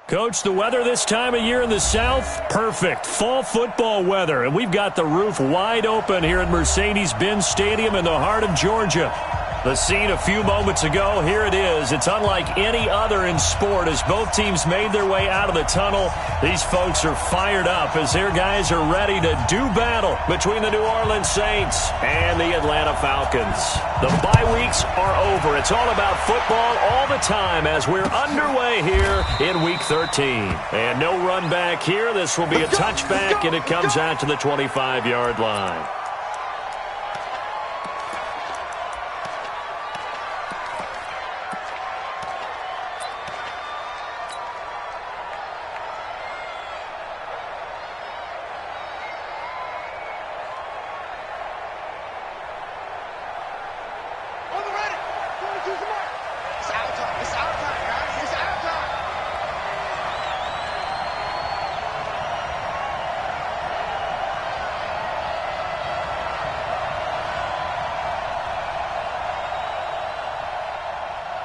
Coach, the weather this time of year in the South, perfect. Fall football weather, and we've got the roof wide open here at Mercedes-Benz Stadium in the heart of Georgia. The scene a few moments ago, here it is. It's unlike any other in sport as both teams made their way out of the tunnel. These folks are fired up as their guys are ready to do battle between the New Orleans Saints and the Atlanta Falcons. The bye weeks are over. It's all about football all the time as we're underway here in Week 13. And no run back here. This will be a touchback, and it comes out to the 25-yard line.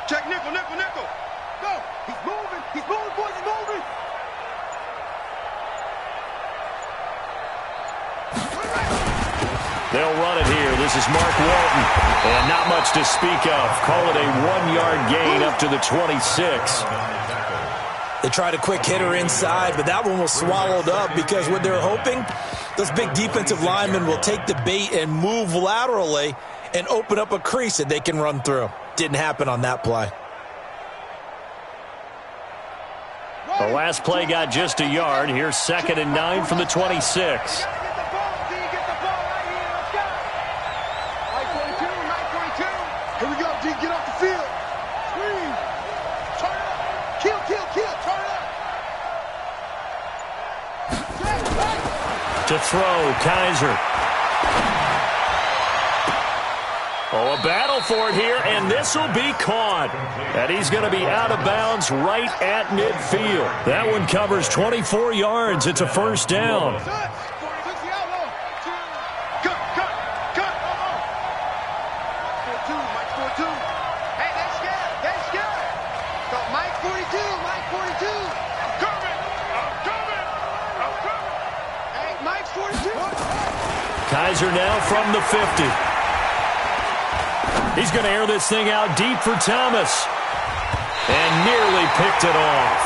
Check nickel, nickel, nickel. Go. He's moving, boys, he's moving. They'll run it here. This is Mark Walton. And not much to speak of. Call it a 1-yard gain up to the 26. They tried a quick hitter inside, but that one was swallowed up because what they're hoping, those big defensive linemen will take the bait and move laterally and open up a crease that they can run through. Didn't happen on that play. The last play got just a yard. Here's 2nd and 9 from the 26. To throw, Kaiser. Oh, a battle for it here, and this will be caught. And he's going to be out of bounds right at midfield. That one covers 24 yards. It's a first down. Kaiser now from the 50. He's going to air this thing out deep for Thomas. And nearly picked it off.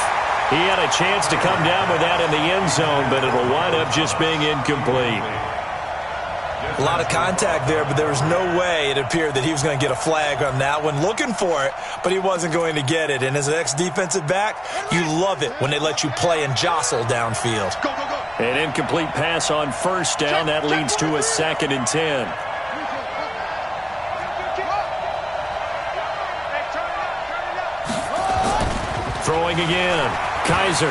He had a chance to come down with that in the end zone, but it'll wind up just being incomplete. A lot of contact there, but there was no way it appeared that he was going to get a flag on that one. Looking for it, but he wasn't going to get it. And as an ex-defensive back, you love it when they let you play and jostle downfield. Go, go, go. An incomplete pass on first down. That leads to a 2nd and 10. Throwing again. Kaiser.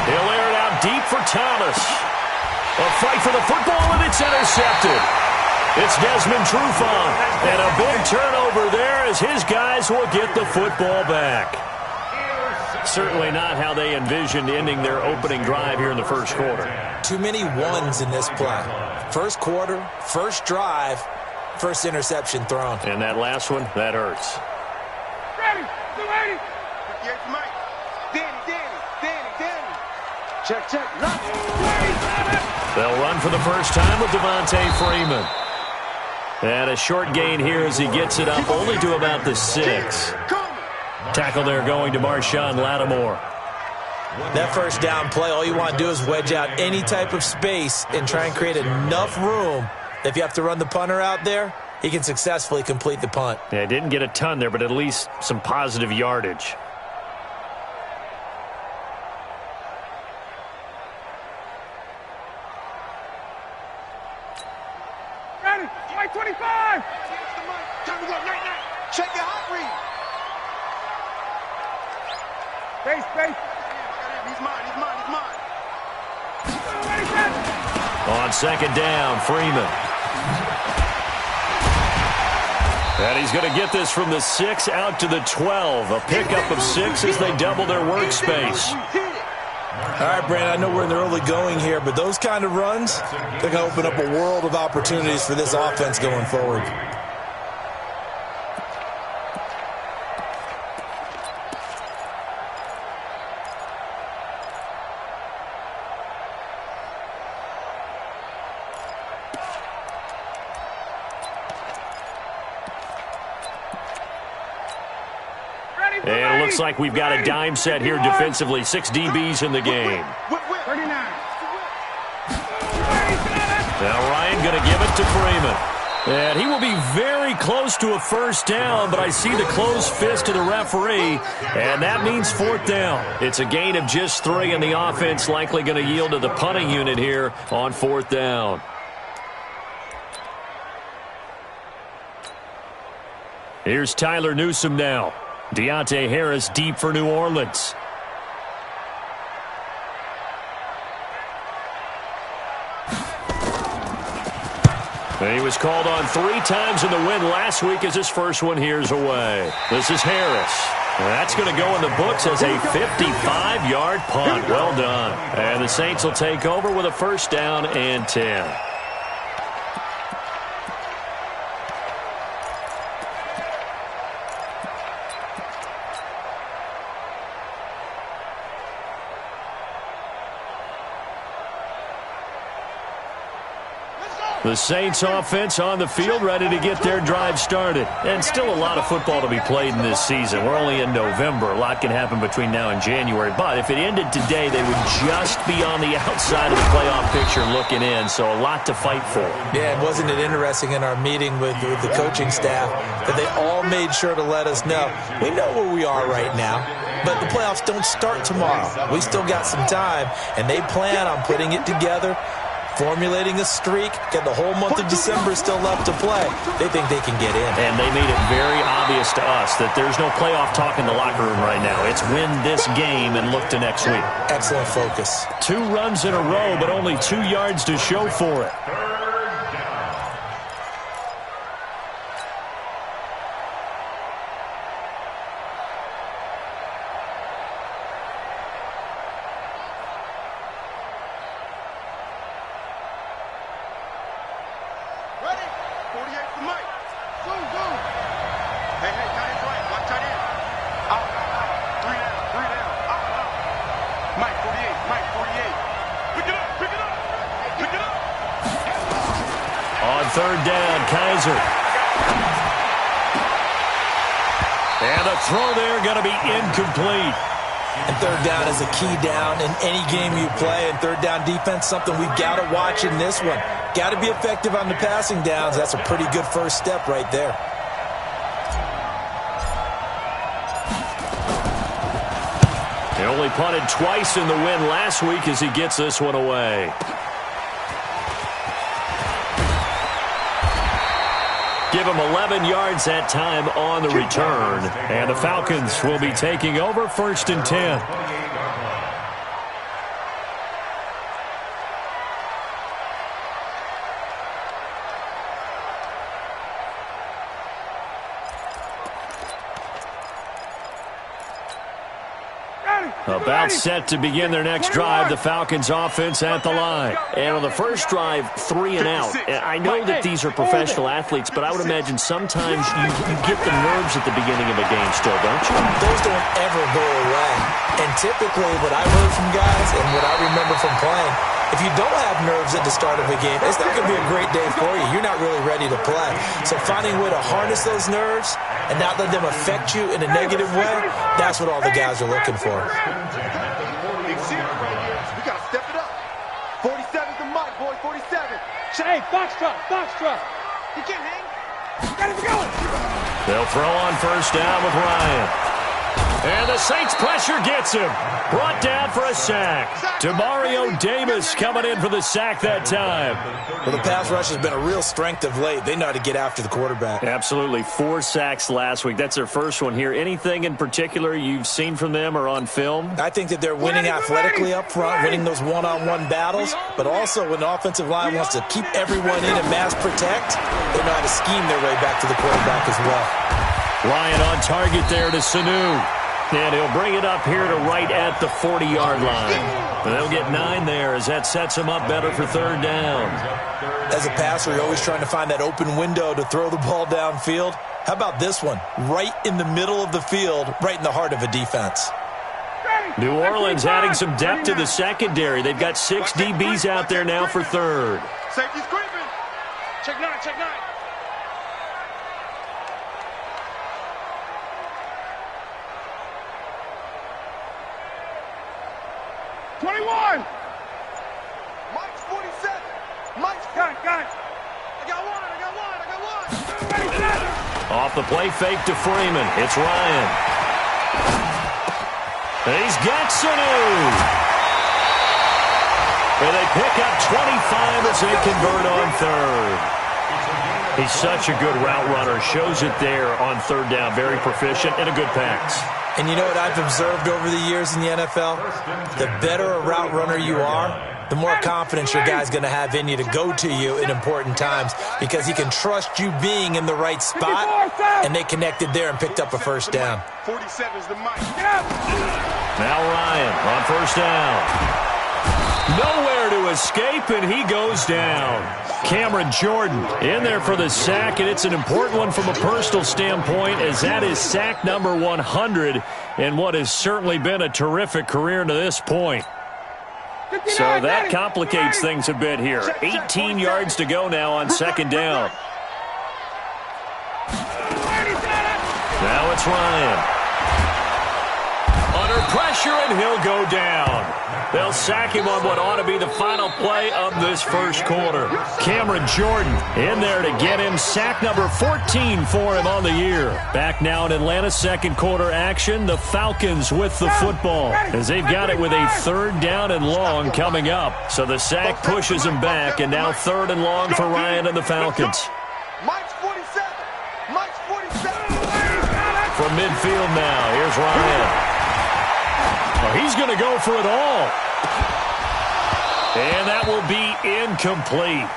He'll air it out deep for Thomas. A fight for the football, and it's intercepted. It's Desmond Trufant. And a big turnover there as his guys will get the football back. Certainly not how they envisioned ending their opening drive here in the first quarter. Too many ones in this play. First quarter, first drive, first interception thrown. And that last one, that hurts. Ready, 280. Here's Mike. Danny. Check. They'll run for the first time with Devontae Freeman. And a short gain here as he gets it up only to about the 6. Tackle there going to Marshawn Lattimore. That first down play, all you want to do is wedge out any type of space and try and create enough room. If you have to run the punter out there, he can successfully complete the punt. Yeah, didn't get a ton there, but at least some positive yardage. Ready, Mike 25. Time to go, night. Check your hot read. Space. He's mine. On 2nd down, Freeman. And he's going to get this from the 6 out to the 12. A pickup of 6 as they double their workspace. All right, Brandon, I know we're in the early going here, but those kind of runs, they're going to open up a world of opportunities for this offense going forward. And it looks like we've got a dime set here defensively. 6 DBs in the game. 39. Now Ryan going to give it to Freeman. And he will be very close to a first down, but I see the closed fist of the referee, and that means 4th down. It's a gain of just 3, and the offense likely going to yield to the punting unit here on 4th down. Here's Tyler Newsome now. Deontay Harris deep for New Orleans. He was called on 3 times in the win last week as his first one here's away. This is Harris. That's going to go in the books as a 55-yard punt. Well done. And the Saints will take over with a first down and 10. The Saints offense on the field, ready to get their drive started. And still a lot of football to be played in this season. We're only in November. A lot can happen between now and January. But if it ended today, they would just be on the outside of the playoff picture looking in. So a lot to fight for. Yeah, and wasn't it interesting in our meeting with the coaching staff that they all made sure to let us know, we know where we are right now, but the playoffs don't start tomorrow. We still got some time, and they plan on putting it together, formulating a streak, got the whole month of December still left to play. They think they can get in. And they made it very obvious to us that there's no playoff talk in the locker room right now. It's win this game and look to next week. Excellent focus. 2 runs in a row, but only 2 yards to show for it. Third down, Kaiser. And the throw there going to be incomplete. And third down is a key down in any game you play. And third down defense, something we've got to watch in this one. Got to be effective on the passing downs. That's a pretty good first step right there. He only punted twice in the win last week as he gets this one away. Give him 11 yards that time on the return. And the Falcons will be taking over 1st and 10. About set to begin their next drive, the Falcons offense at the line. And on the first drive, 3 and out. I know that these are professional athletes, but I would imagine sometimes you get the nerves at the beginning of a game still, don't you? Those don't ever go away. And typically what I've heard from guys and what I remember from playing, if you don't have nerves at the start of a game, it's not going to be a great day for you. You're not really ready to play. So finding a way to harness those nerves and not let them affect you in a negative way, that's what all the guys are looking for. We got to step it up. 47's the mic, boy, 47. Hey, Foxtrot. You can't hang. Got it going. They'll throw on first down with Ryan. And the Saints pressure gets him. Brought down for a sack. Demario Davis coming in for the sack that time. Well, the pass rush has been a real strength of late. They know how to get after the quarterback. Absolutely. 4 sacks last week. That's their first one here. Anything in particular you've seen from them or on film? I think that they're winning athletically up front, winning those one-on-one battles, but also when the offensive line wants to keep everyone in and mass protect, they know how to scheme their way back to the quarterback as well. Ryan on target there to Sanu. And he'll bring it up here to right at the 40-yard line. But they'll get 9 there as that sets him up better for third down. As a passer, you're always trying to find that open window to throw the ball downfield. How about this one? Right in the middle of the field, right in the heart of a defense. New Orleans adding some depth to the secondary. They've got 6 DBs out there now for third. Safety's creeping. Check 9. 21. Mike's 47. Mike's got it. I got one. Ready, set. Off the play fake to Freeman. It's Ryan. And he's got Sanu. And they pick up 25 as they convert on third. He's such a good route runner. Shows it there on third down. Very proficient and a good pass. And you know what I've observed over the years in the NFL? The better a route runner you are, the more confidence your guy's going to have in you to go to you in important times because he can trust you being in the right spot, and they connected there and picked up a first down. 47's the mic. Now Ryan on first down. Nowhere to escape, and he goes down. Cameron Jordan in there for the sack, and it's an important one from a personal standpoint as that is sack number 100 in what has certainly been a terrific career to this point. So that complicates things a bit here. 18 yards to go now on second down. Now it's Ryan. Under pressure, and he'll go down. They'll sack him on what ought to be the final play of this first quarter. Cameron Jordan in there to get him sack number 14 for him on the year. Back now in Atlanta's second quarter action. The Falcons with the football as they've got it with a third down and long coming up. So the sack pushes him back, and now third and long for Ryan and the Falcons. Mike's 47. Mike's 47. From midfield now, here's Ryan. Well, he's going to go for it all. And that will be incomplete.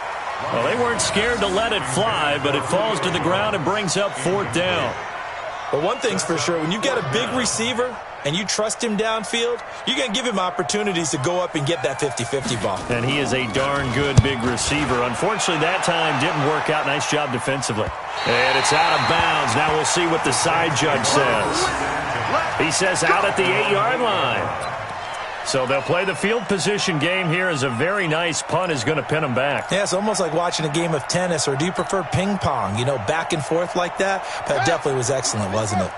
Well, they weren't scared to let it fly, but it falls to the ground and brings up fourth down. But one thing's for sure, when you've got a big receiver and you trust him downfield, you're going to give him opportunities to go up and get that 50-50 ball. And he is a darn good big receiver. Unfortunately, that time didn't work out. Nice job defensively. And it's out of bounds. Now we'll see what the side judge says. He says out at the 8-yard line. So they'll play the field position game here as a very nice punt is going to pin them back. Yeah, it's almost like watching a game of tennis, or do you prefer ping pong? You know, back and forth like that? That definitely was excellent, wasn't it?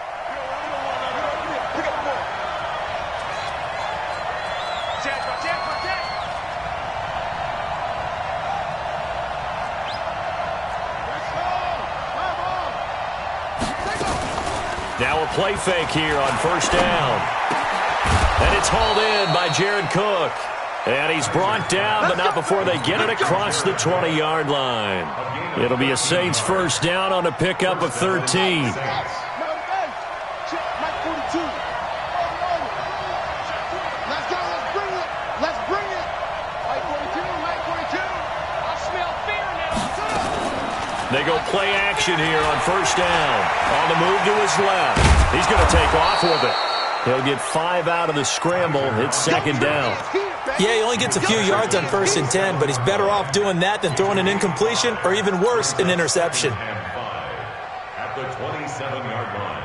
Now a play fake here on first down. And it's hauled in by Jared Cook. And he's brought down, but not before they get it across the 20-yard line. It'll be a Saints first down on a pickup of 13. They go play action here on first down. On the move to his left. He's going to take off with it. He'll get 5 out of the scramble. It's second down. Yeah, he only gets a few yards on 1st and 10, but he's better off doing that than throwing an incompletion or even worse, an interception. At the 27-yard line.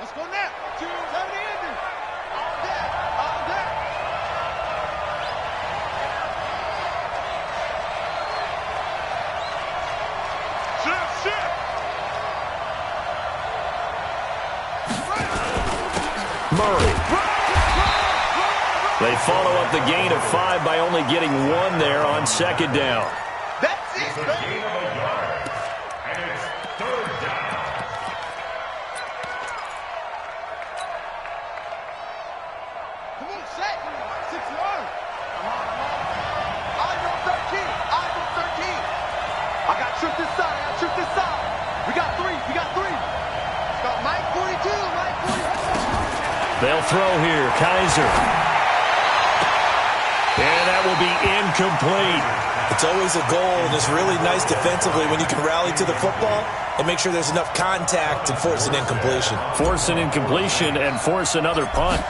Let's go now. 270 ending. All day. All day. Shift. Murray. They follow up the gain of 5 by only getting 1 there on second down. That's it, baby. And it's third down. Come on, set. 6 yards. I go 13. I got tripped this side. We got 3. Got Mike 42. They'll throw here. Kaiser. And that will be incomplete. It's always a goal, and it's really nice defensively when you can rally to the football and make sure there's enough contact to force an incompletion. Force an incompletion and force another punt.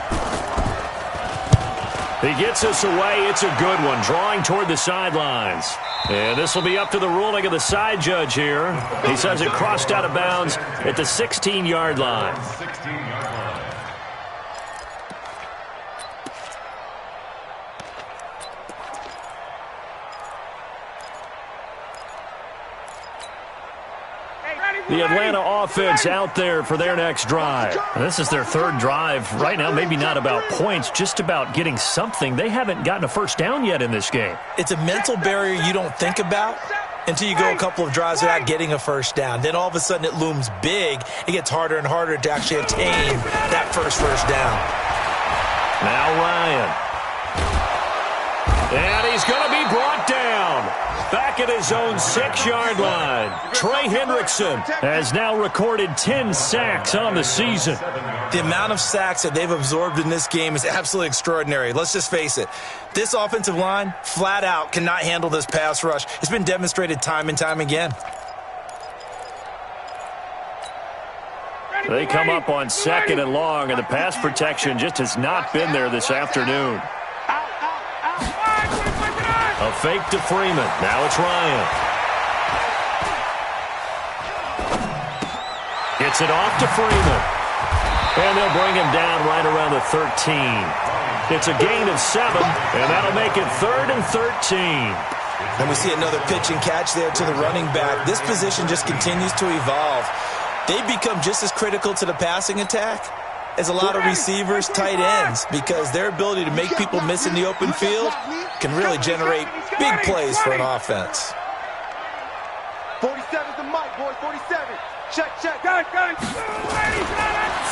He gets us away. It's a good one. Drawing toward the sidelines. And this will be up to the ruling of the side judge here. He says it crossed out of bounds at the 16-yard line. 16-yard line. Ready, The Atlanta offense out there for their next drive. This is their third drive. Right now, maybe not about points, just about getting something. They haven't gotten a first down yet in this game. It's a mental barrier you don't think about until you go a couple of drives without getting a first down. Then all of a sudden it looms big. It gets harder and harder to actually attain that first down. Now Ryan. And he's going to be brought down. Back at his own 6-yard line. Trey Hendrickson has now recorded 10 sacks on the season. The amount of sacks that they've absorbed in this game is absolutely extraordinary. Let's just face it. This offensive line, flat out, cannot handle this pass rush. It's been demonstrated time and time again. They come up on 2nd and long, and the pass protection just has not been there this afternoon. A fake to Freeman. Now it's Ryan. Gets it off to Freeman. And they'll bring him down right around the 13. It's a gain of 7, and that'll make it 3rd and 13. And we see another pitch and catch there to the running back. This position just continues to evolve. They become just as critical to the passing attack as a lot of receivers, tight ends, because their ability to make people miss in the open field can really generate big plays for an offense. 47's the mic, boys. 47. Check. Gun.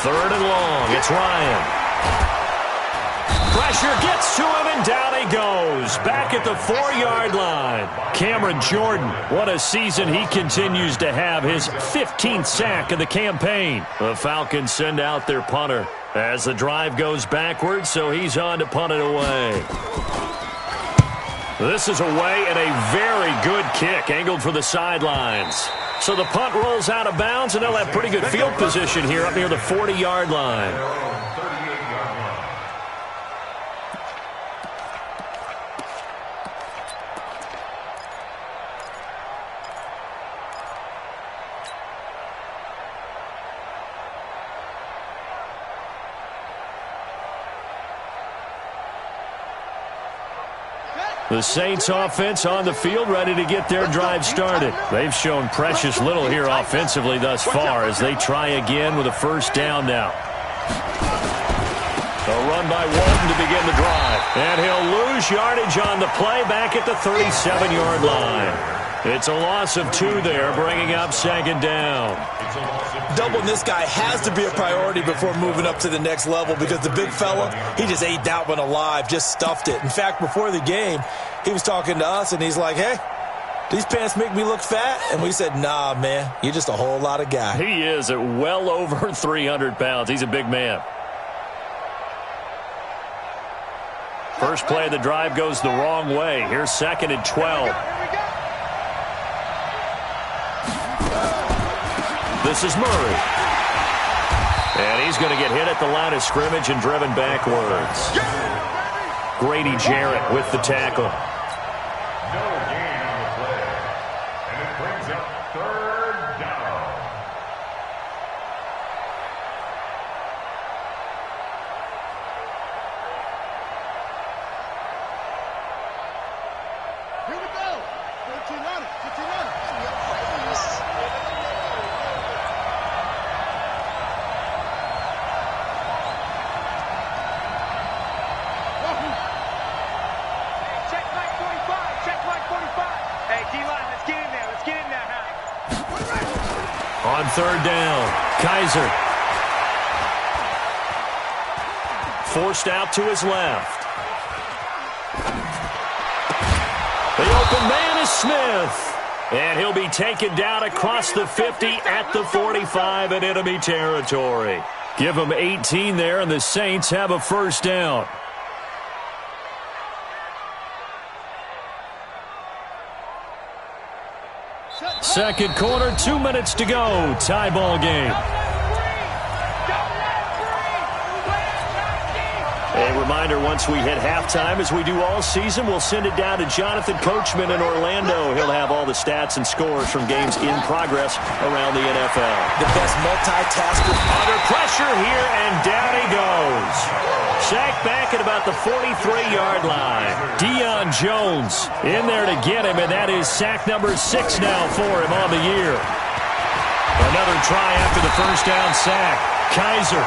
3rd and long. It's Ryan. Pressure gets to him, and down he goes. Back at the 4-yard line. Cameron Jordan, what a season he continues to have. His 15th sack of the campaign. The Falcons send out their punter as the drive goes backwards, so he's on to punt it away. This is away, and a very good kick angled for the sidelines. So the punt rolls out of bounds, and they'll have pretty good field position here up near the 40-yard line. The Saints offense on the field, ready to get their drive started. They've shown precious little here offensively thus far as they try again with a first down now. A run by Walton to begin the drive. And he'll lose yardage on the play back at the 37-yard line. It's a loss of 2 there, bringing up 2nd down. Doubling this guy has to be a priority before moving up to the next level, because the big fella, he just ate that one alive, just stuffed it. In fact, before the game, he was talking to us, and he's like, hey, these pants make me look fat? And we said, nah, man, you're just a whole lot of guy. He is at well over 300 pounds. He's a big man. First play of the drive goes the wrong way. Here's 2nd and 12. This is Murray. And he's going to get hit at the line of scrimmage and driven backwards. Grady Jarrett with the tackle. No gain on the play. And it brings up 3rd down. Here we go. 15 on it. On 3rd down, Kaiser. Forced out to his left. The open man is Smith. And he'll be taken down across the 50 at the 45 in enemy territory. Give him 18 there, and the Saints have a first down. Second quarter, 2 minutes to go. Tie ball game. A reminder, once we hit halftime, as we do all season, we'll send it down to Jonathan Coachman in Orlando. He'll have all the stats and scores from games in progress around the NFL. The best multitasker. Under pressure here, and down he goes. Sacked back at about the 43-yard line. Deion Jones in there to get him, and that is sack number 6 now for him on the year. A Another try after the first down sack. Kaiser,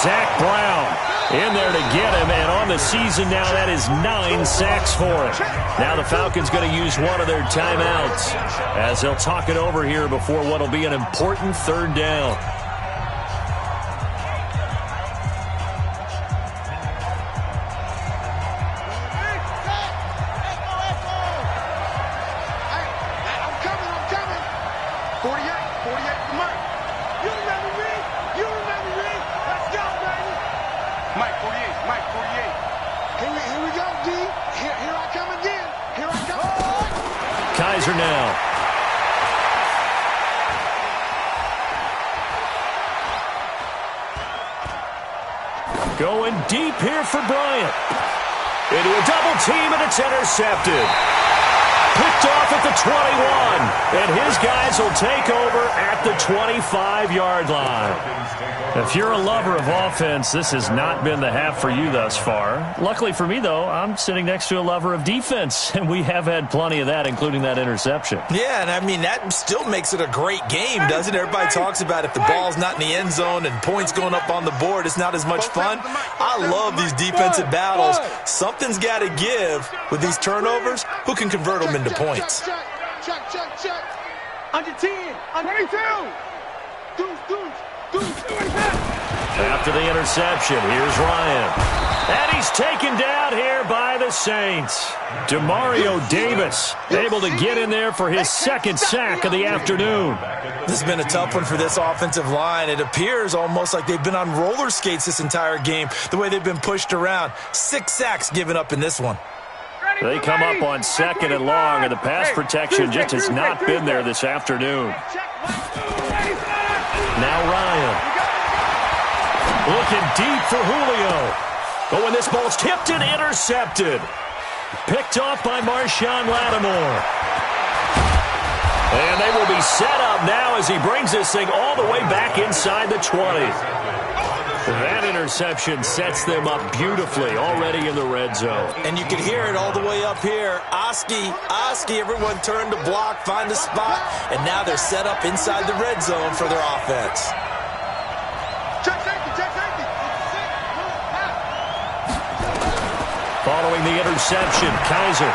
Zach Brown in there to get him, and on the season now, that is 9 sacks for him. Now the Falcons going to use one of their timeouts as they'll talk it over here before what will be an important third down. Kaiser now. Going deep here for Bryant. Into a double team, and it's intercepted. Picked off at the 21, and his guys will take over at the 25-yard line. If you're a lover of offense, this has not been the half for you thus far. Luckily for me, though, I'm sitting next to a lover of defense, and we have had plenty of that, including that interception. Yeah, and I mean, that still makes it a great game, doesn't it? Everybody talks about if the ball's not in the end zone and points going up on the board, it's not as much fun. I love these defensive battles. Something's got to give with these turnovers. Who can convert them into points? Check. Under 10. Under 22. Deuce. After the interception, here's Ryan. And he's taken down here by the Saints. Demario Davis able to get in there for his second sack of the afternoon. This has been a tough one for this offensive line. It appears almost like they've been on roller skates this entire game, the way they've been pushed around. 6 sacks given up in this one. They come up on 2nd and long, and the pass protection just has not been there this afternoon. Now Ryan. Looking deep for Julio. Oh, and this ball's tipped and intercepted. Picked off by Marshawn Lattimore. And they will be set up now as he brings this thing all the way back inside the 20. That interception sets them up beautifully already in the red zone. And you can hear it all the way up here. Oski, everyone turned to block, find a spot, and now they're set up inside the red zone for their offense. Check safety. Following the interception, Kaiser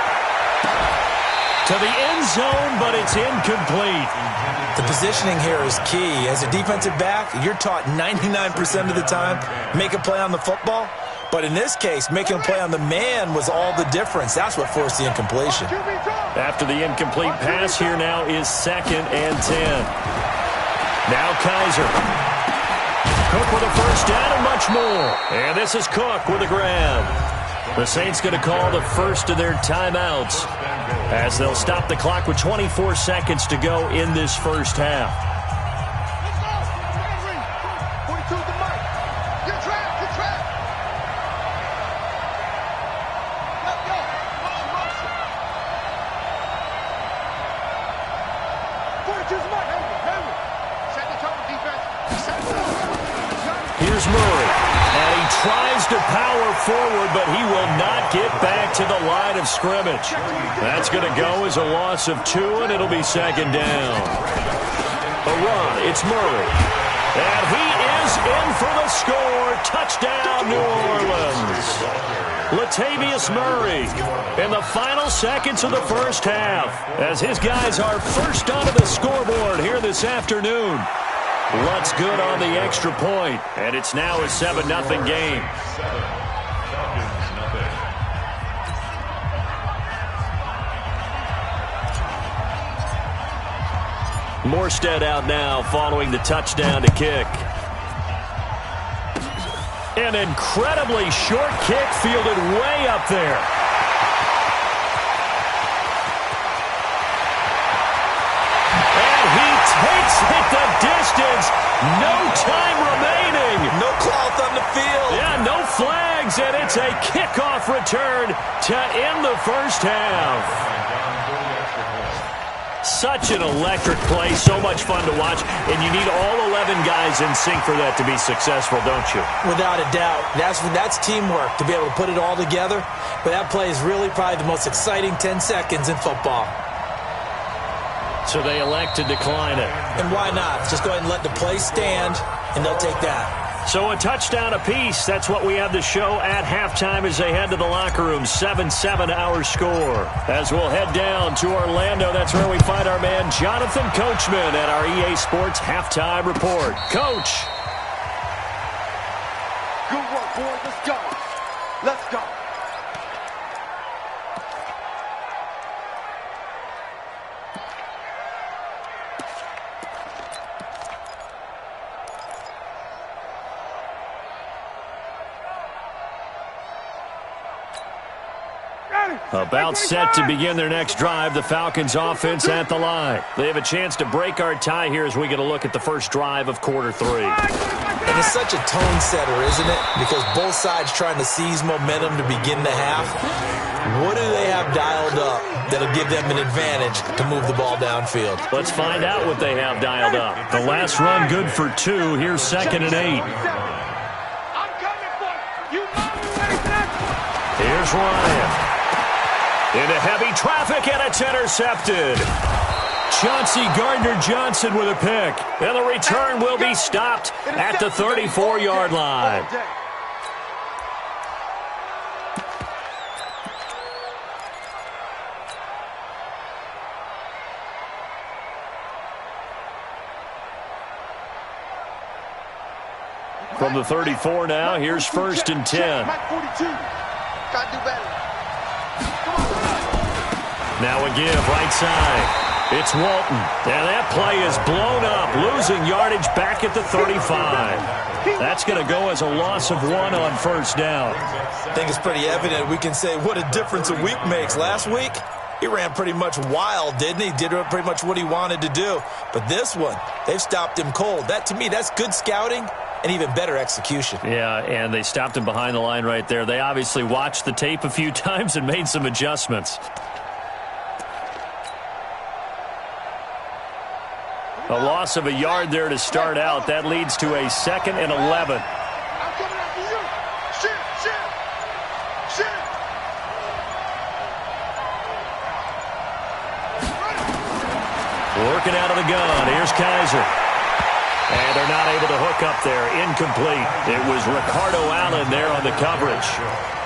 to the end zone, but it's incomplete. The positioning here is key. As a defensive back, you're taught 99% of the time, make a play on the football. But in this case, making a play on the man was all the difference. That's what forced the incompletion. After the incomplete pass, here now is 2nd and 10. Now Kaiser. Cook with a first down and much more. And this is Cook with a grab. The Saints going to call the first of their timeouts as they'll stop the clock with 24 seconds to go in this first half. Here's Murray, and he tries to power forward, but he will not get back to the line of scrimmage. That's going to go as a loss of 2, and it'll be 2nd down. A run, it's Murray, and he is in for the score. Touchdown, New Orleans. Latavius Murray in the final seconds of the first half as his guys are first onto the scoreboard here this afternoon. Lutt's good on the extra point, and it's now a 7-0 game. Morstead out now following the touchdown to kick. An incredibly short kick fielded way up there. Takes it the distance. No time remaining. No cloth on the field. Yeah, no flags, and it's a kickoff return to end the first half. Such an electric play, so much fun to watch, and you need all 11 guys in sync for that to be successful, don't you? Without a doubt. That's teamwork, to be able to put it all together. But that play is really probably the most exciting 10 seconds in football. So they elect to decline it. And why not? Just go ahead and let the play stand, and they'll take that. So a touchdown apiece. That's what we have to show at halftime as they head to the locker room. 7-7 our score. As we'll head down to Orlando, that's where we find our man Jonathan Coachman at our EA Sports Halftime Report. Coach. Good work, boys. Let's go. Let's go. About set to begin their next drive, the Falcons offense at the line. They have a chance to break our tie here as we get a look at the first drive of quarter 3. And it's such a tone setter, isn't it? Because both sides trying to seize momentum to begin the half. What do they have dialed up that'll give them an advantage to move the ball downfield? Let's find out what they have dialed up. The last run good for 2. Here's 2nd and 8. I'm coming for you. Here's Ryan. Into heavy traffic, and it's intercepted. Chauncey Gardner-Johnson with a pick. And the return will be stopped at the 34-yard line. From the 34 now, here's 1st and 10. Gotta do better. Now a give, right side. It's Walton. And that play is blown up, losing yardage back at the 35. That's going to go as a loss of 1 on 1st down. I think it's pretty evident. We can say what a difference a week makes. Last week, he ran pretty much wild, didn't he? Did pretty much what he wanted to do. But this one, they've stopped him cold. That, to me, that's good scouting and even better execution. Yeah, and they stopped him behind the line right there. They obviously watched the tape a few times and made some adjustments. A loss of a yard there to start out. That leads to a 2nd and 11. I'm coming after you. Shit. Working out of the gun. Here's Kaiser. And they're not able to hook up there. Incomplete. It was Ricardo Allen there on the coverage.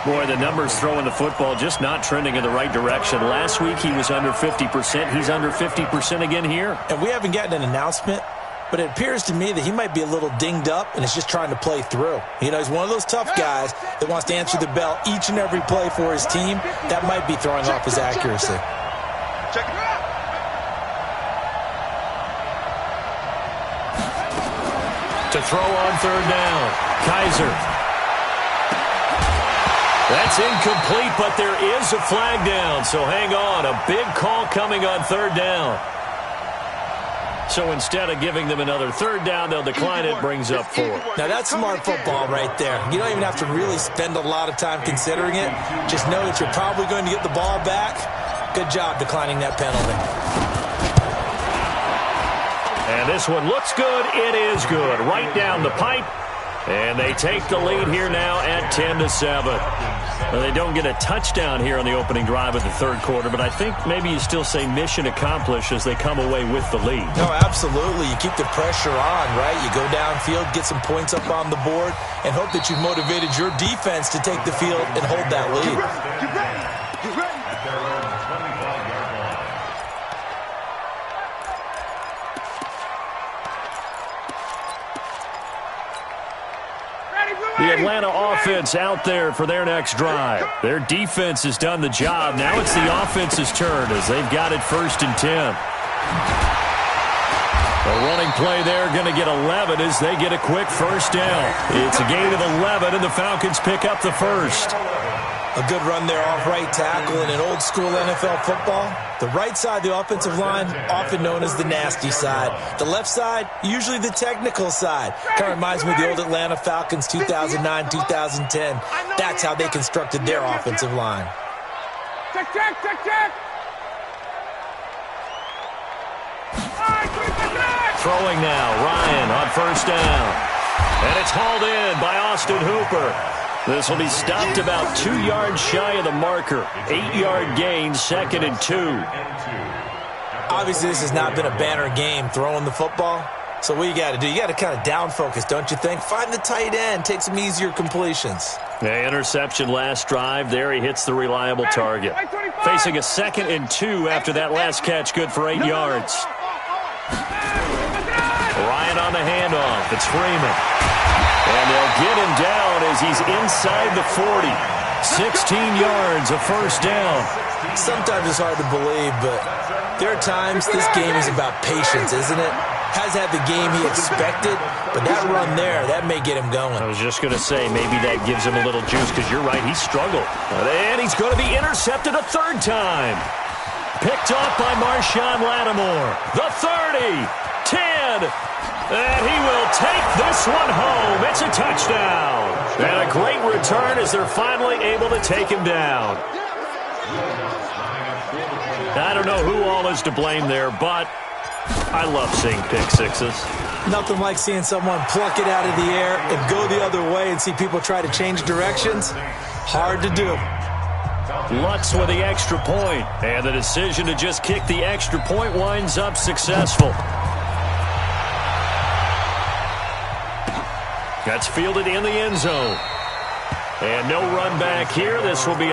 Boy, the numbers throwing the football just not trending in the right direction. Last week he was under 50%. He's under 50% again here. And we haven't gotten an announcement, but it appears to me that he might be a little dinged up and is just trying to play through. You know, he's one of those tough guys that wants to answer the bell each and every play for his team. That might be throwing off his accuracy. Check it out. To throw on 3rd down. Kaiser. That's incomplete, but there is a flag down, so hang on. A big call coming on 3rd down. So instead of giving them another 3rd down, they'll decline it, brings up 4. Now that's smart football right there. You don't even have to really spend a lot of time considering it. Just know that you're probably going to get the ball back. Good job declining that penalty. And this one looks good. It is good. Right down the pipe. And they take the lead here now at 10-7. Well, they don't get a touchdown here on the opening drive of the 3rd quarter, but I think maybe you still say mission accomplished as they come away with the lead. No, absolutely. You keep the pressure on, right? You go downfield, get some points up on the board, and hope that you've motivated your defense to take the field and hold that lead. Get ready. The Atlanta offense out there for their next drive. Their defense has done the job. Now it's the offense's turn as they've got it 1st and 10. A running play there going to get 11 as they get a quick 1st down. It's a gain of 11, and the Falcons pick up the 1st. A good run there off right tackle in an old school NFL football. The right side of the offensive line, often known as the nasty side. The left side, usually the technical side. Kind of reminds me of the old Atlanta Falcons 2009-2010. That's how they constructed their offensive line. Check. Throwing now, Ryan on 1st down. And it's hauled in by Austin Hooper. This will be stopped about 2 yards shy of the marker. 8-yard gain, 2nd and 2. Obviously, this has not been a banner game throwing the football. So what you got to do, you got to kind of down focus, don't you think? Find the tight end, take some easier completions. The interception last drive. There he hits the reliable target. Facing a 2nd and 2 after that last catch, good for 8 yards. Ryan on the handoff. It's Freeman. And they'll get him down as he's inside the 40. 16 yards, a first down. Sometimes it's hard to believe, but there are times this game is about patience, isn't it? Has had the game he expected, but that run there, that may get him going. I was just going to say, maybe that gives him a little juice, because you're right, he struggled. And he's going to be intercepted a 3rd time. Picked off by Marshawn Lattimore. The 30, 10, and he will take this one home. It's a touchdown. And a great return as they're finally able to take him down. I don't know who all is to blame there, but I love seeing pick sixes. Nothing like seeing someone pluck it out of the air and go the other way and see people try to change directions. Hard to do. Lutz with the extra point, and the decision to just kick the extra point winds up successful. That's fielded in the end zone. And no run back here. This will be a